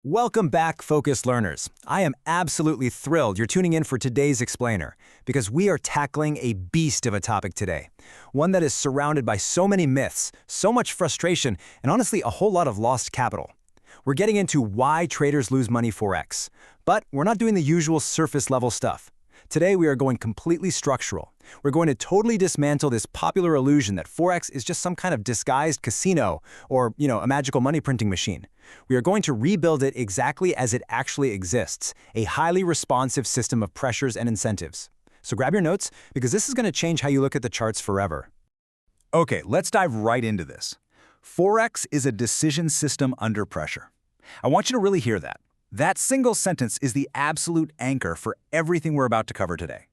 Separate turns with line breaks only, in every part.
Welcome back, focused learners. I am absolutely thrilled you're tuning in for today's explainer, because we are tackling a beast of a topic today. One that is surrounded by so many myths, so much frustration, and honestly a whole lot of lost capital. We're getting into why traders lose money Forex. But we're not doing the usual surface level stuff. Today we are going completely structural. We're going to totally dismantle this popular illusion that Forex is just some kind of disguised casino or, a magical money printing machine. We are going to rebuild it exactly as it actually exists, a highly responsive system of pressures and incentives. So grab your notes, because this is going to change how you look at the charts forever.
Okay, let's dive right into this. Forex is a decision system under pressure. I want you to really hear that. That single sentence is the absolute anchor for everything we're about to cover today.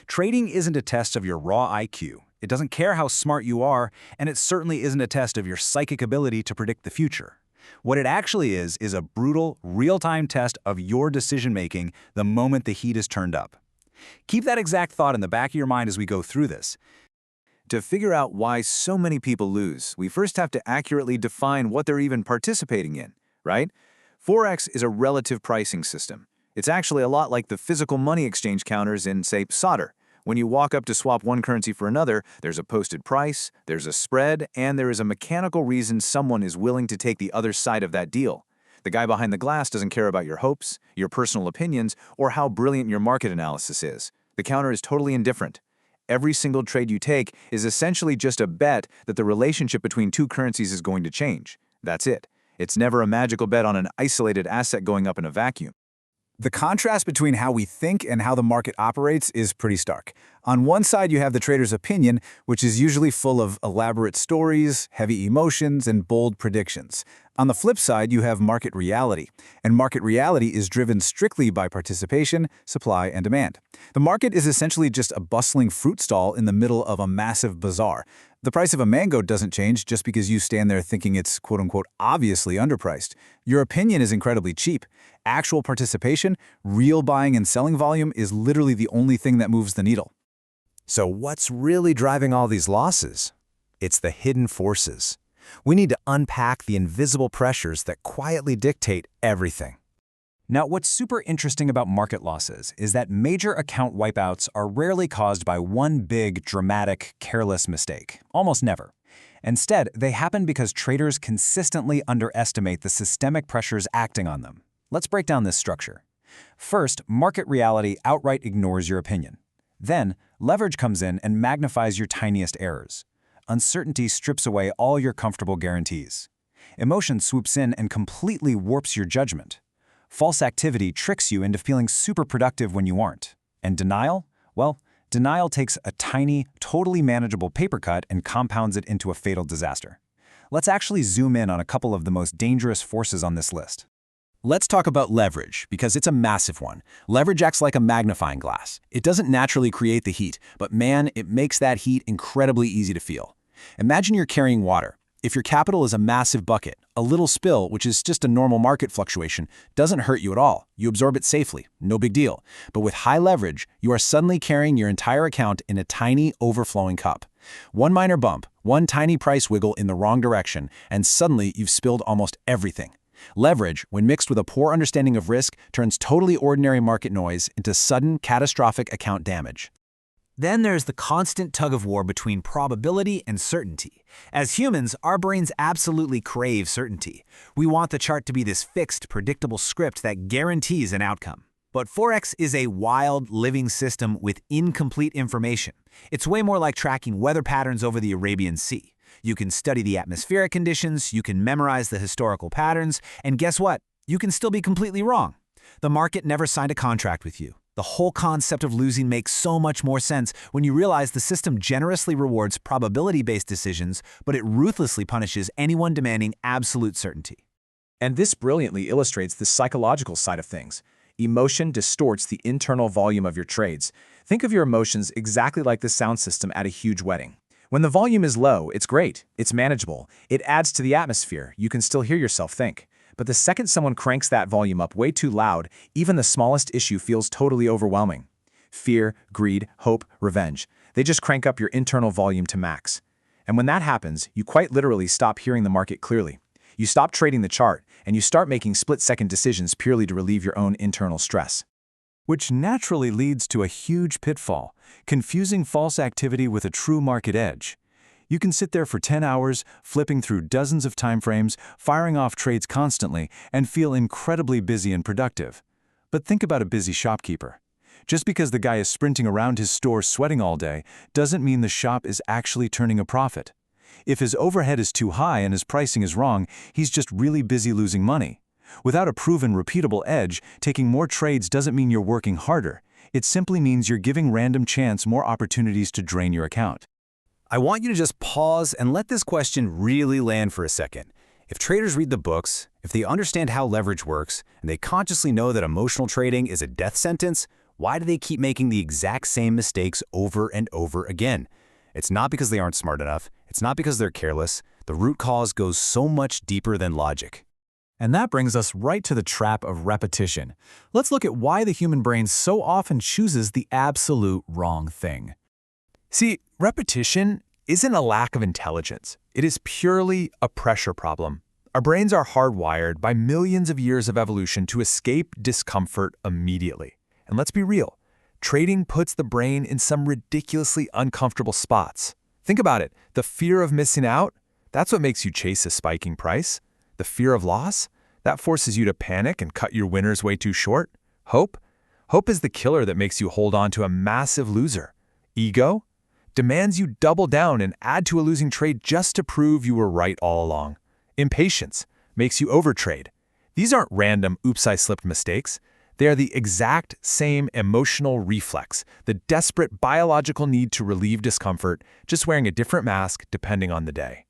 Trading isn't a test of your raw IQ. It doesn't care how smart you are, and it certainly isn't a test of your psychic ability to predict the future. What it actually is a brutal, real-time test of your decision-making the moment the heat is turned up. Keep that exact thought in the back of your mind as we go through this. To figure out why so many people lose, we first have to accurately define what they're even participating in, right? Forex is a relative pricing system. It's actually a lot like the physical money exchange counters in, say, solder. When you walk up to swap one currency for another, there's a posted price, there's a spread, and there is a mechanical reason someone is willing to take the other side of that deal. The guy behind the glass doesn't care about your hopes, your personal opinions, or how brilliant your market analysis is. The counter is totally indifferent. Every single trade you take is essentially just a bet that the relationship between two currencies is going to change. That's it. It's never a magical bet on an isolated asset going up in a vacuum.
The contrast between how we think and how the market operates is pretty stark. On one side, you have the trader's opinion, which is usually full of elaborate stories, heavy emotions, and bold predictions. On the flip side, you have market reality, and market reality is driven strictly by participation, supply, and demand. The market is essentially just a bustling fruit stall in the middle of a massive bazaar. The price of a mango doesn't change just because you stand there thinking it's quote-unquote obviously underpriced. Your opinion is incredibly cheap. Actual participation, real buying and selling volume is literally the only thing that moves the needle.
So what's really driving all these losses? It's the hidden forces. We need to unpack the invisible pressures that quietly dictate everything. Now, what's super interesting about market losses is that major account wipeouts are rarely caused by one big, dramatic, careless mistake. Almost never. Instead, they happen because traders consistently underestimate the systemic pressures acting on them. Let's break down this structure. First, market reality outright ignores your opinion. Then, leverage comes in and magnifies your tiniest errors. Uncertainty strips away all your comfortable guarantees. Emotion swoops in and completely warps your judgment. False activity tricks you into feeling super productive when you aren't. And denial? Well, denial takes a tiny, totally manageable paper cut and compounds it into a fatal disaster. Let's actually zoom in on a couple of the most dangerous forces on this list. Let's talk about leverage, because it's a massive one. Leverage acts like a magnifying glass. It doesn't naturally create the heat, but man, it makes that heat incredibly easy to feel. Imagine you're carrying water. If your capital is a massive bucket, a little spill, which is just a normal market fluctuation, doesn't hurt you at all. You absorb it safely, no big deal. But with high leverage, you are suddenly carrying your entire account in a tiny, overflowing cup. One minor bump, one tiny price wiggle in the wrong direction, and suddenly you've spilled almost everything. Leverage, when mixed with a poor understanding of risk, turns totally ordinary market noise into sudden, catastrophic account damage. Then there's the constant tug-of-war between probability and certainty. As humans, our brains absolutely crave certainty. We want the chart to be this fixed, predictable script that guarantees an outcome. But Forex is a wild, living system with incomplete information. It's way more like tracking weather patterns over the Arabian Sea. You can study the atmospheric conditions, you can memorize the historical patterns, and guess what? You can still be completely wrong. The market never signed a contract with you. The whole concept of losing makes so much more sense when you realize the system generously rewards probability-based decisions, but it ruthlessly punishes anyone demanding absolute certainty.
And this brilliantly illustrates the psychological side of things. Emotion distorts the internal volume of your trades. Think of your emotions exactly like the sound system at a huge wedding. When the volume is low, it's great, it's manageable, it adds to the atmosphere, you can still hear yourself think. But the second someone cranks that volume up way too loud, even the smallest issue feels totally overwhelming. Fear, greed, hope, revenge. They just crank up your internal volume to max. And when that happens, you quite literally stop hearing the market clearly. You stop trading the chart, and you start making split-second decisions purely to relieve your own internal stress.
Which naturally leads to a huge pitfall, confusing false activity with a true market edge. You can sit there for 10 hours, flipping through dozens of timeframes, firing off trades constantly, and feel incredibly busy and productive. But think about a busy shopkeeper. Just because the guy is sprinting around his store sweating all day doesn't mean the shop is actually turning a profit. If his overhead is too high and his pricing is wrong, he's just really busy losing money. Without a proven, repeatable edge, taking more trades doesn't mean you're working harder. It simply means you're giving random chance more opportunities to drain your account.
I want you to just pause and let this question really land for a second. If traders read the books, if they understand how leverage works, and they consciously know that emotional trading is a death sentence, why do they keep making the exact same mistakes over and over again? It's not because they aren't smart enough. It's not because they're careless. The root cause goes so much deeper than logic.
And that brings us right to the trap of repetition. Let's look at why the human brain so often chooses the absolute wrong thing.
See, repetition isn't a lack of intelligence. It is purely a pressure problem. Our brains are hardwired by millions of years of evolution to escape discomfort immediately. And let's be real, trading puts the brain in some ridiculously uncomfortable spots. Think about it. The fear of missing out, that's what makes you chase a spiking price. The fear of loss, that forces you to panic and cut your winners way too short. Hope is the killer that makes you hold on to a massive loser. Ego demands you double down and add to a losing trade just to prove you were right all along. Impatience makes you overtrade. These aren't random oops I slipped mistakes. They are the exact same emotional reflex, the desperate biological need to relieve discomfort, just wearing a different mask depending on the day.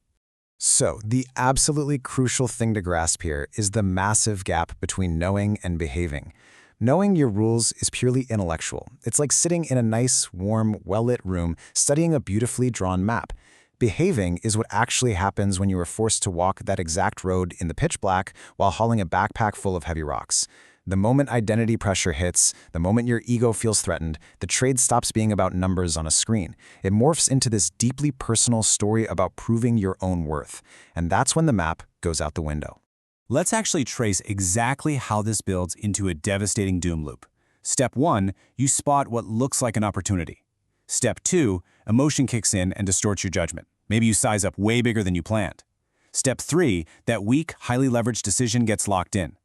So, the absolutely crucial thing to grasp here is the massive gap between knowing and behaving. Knowing your rules is purely intellectual. It's like sitting in a nice, warm, well-lit room studying a beautifully drawn map. Behaving is what actually happens when you are forced to walk that exact road in the pitch black while hauling a backpack full of heavy rocks. The moment identity pressure hits, the moment your ego feels threatened, the trade stops being about numbers on a screen. It morphs into this deeply personal story about proving your own worth. And that's when the map goes out the window.
Let's actually trace exactly how this builds into a devastating doom loop. Step 1, you spot what looks like an opportunity. Step 2, emotion kicks in and distorts your judgment. Maybe you size up way bigger than you planned. Step 3, that weak, highly leveraged decision gets locked in.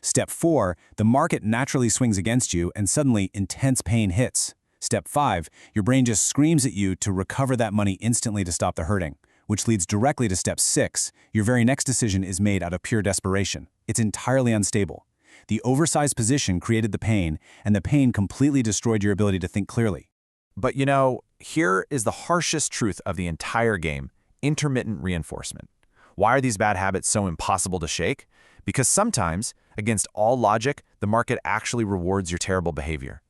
Step 4, the market naturally swings against you and suddenly intense pain hits. Step 5, your brain just screams at you to recover that money instantly to stop the hurting, which leads directly to Step 6, your very next decision is made out of pure desperation. It's entirely unstable. The oversized position created the pain, and the pain completely destroyed your ability to think clearly.
But here is the harshest truth of the entire game: intermittent reinforcement. Why are these bad habits so impossible to shake? Because sometimes, against all logic, the market actually rewards your terrible behavior.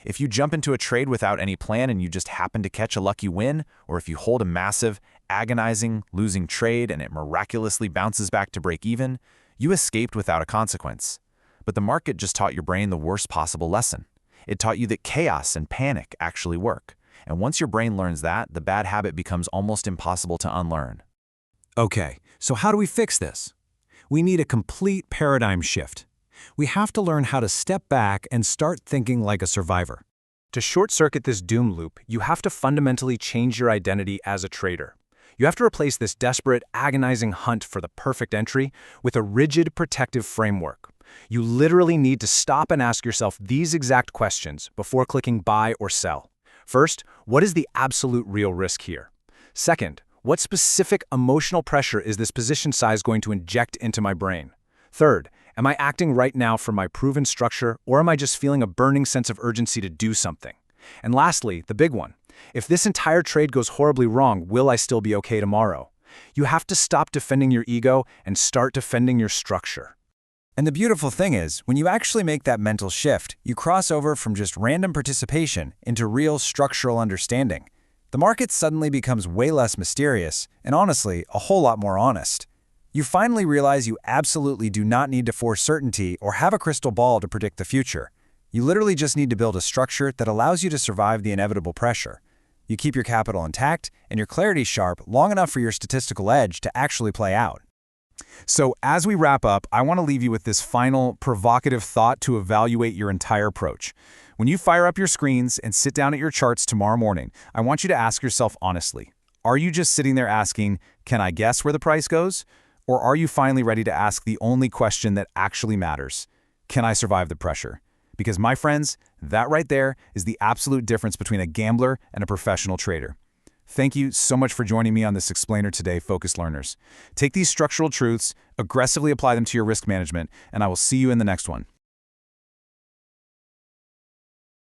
If you jump into a trade without any plan and you just happen to catch a lucky win, or if you hold a massive, agonizing, losing trade and it miraculously bounces back to break even, you escaped without a consequence. But the market just taught your brain the worst possible lesson. It taught you that chaos and panic actually work. And once your brain learns that, the bad habit becomes almost impossible to unlearn.
Okay, so how do we fix this? We need a complete paradigm shift. We have to learn how to step back and start thinking like a survivor.
To short-circuit this doom loop, you have to fundamentally change your identity as a trader. You have to replace this desperate, agonizing hunt for the perfect entry with a rigid, protective framework. You literally need to stop and ask yourself these exact questions before clicking buy or sell. First, what is the absolute real risk here? Second, what specific emotional pressure is this position size going to inject into my brain? Third, am I acting right now from my proven structure, or am I just feeling a burning sense of urgency to do something? And lastly, the big one. If this entire trade goes horribly wrong, will I still be okay tomorrow? You have to stop defending your ego and start defending your structure.
And the beautiful thing is, when you actually make that mental shift, you cross over from just random participation into real structural understanding. The market suddenly becomes way less mysterious, and honestly, a whole lot more honest. You finally realize you absolutely do not need to force certainty or have a crystal ball to predict the future. You literally just need to build a structure that allows you to survive the inevitable pressure. You keep your capital intact and your clarity sharp long enough for your statistical edge to actually play out.
So as we wrap up, I want to leave you with this final provocative thought to evaluate your entire approach. When you fire up your screens and sit down at your charts tomorrow morning, I want you to ask yourself honestly, are you just sitting there asking, can I guess where the price goes? Or are you finally ready to ask the only question that actually matters? Can I survive the pressure? Because my friends, that right there is the absolute difference between a gambler and a professional trader. Thank you so much for joining me on this Explainer Today, Focused Learners. Take these structural truths, aggressively apply them to your risk management, and I will see you in the next one.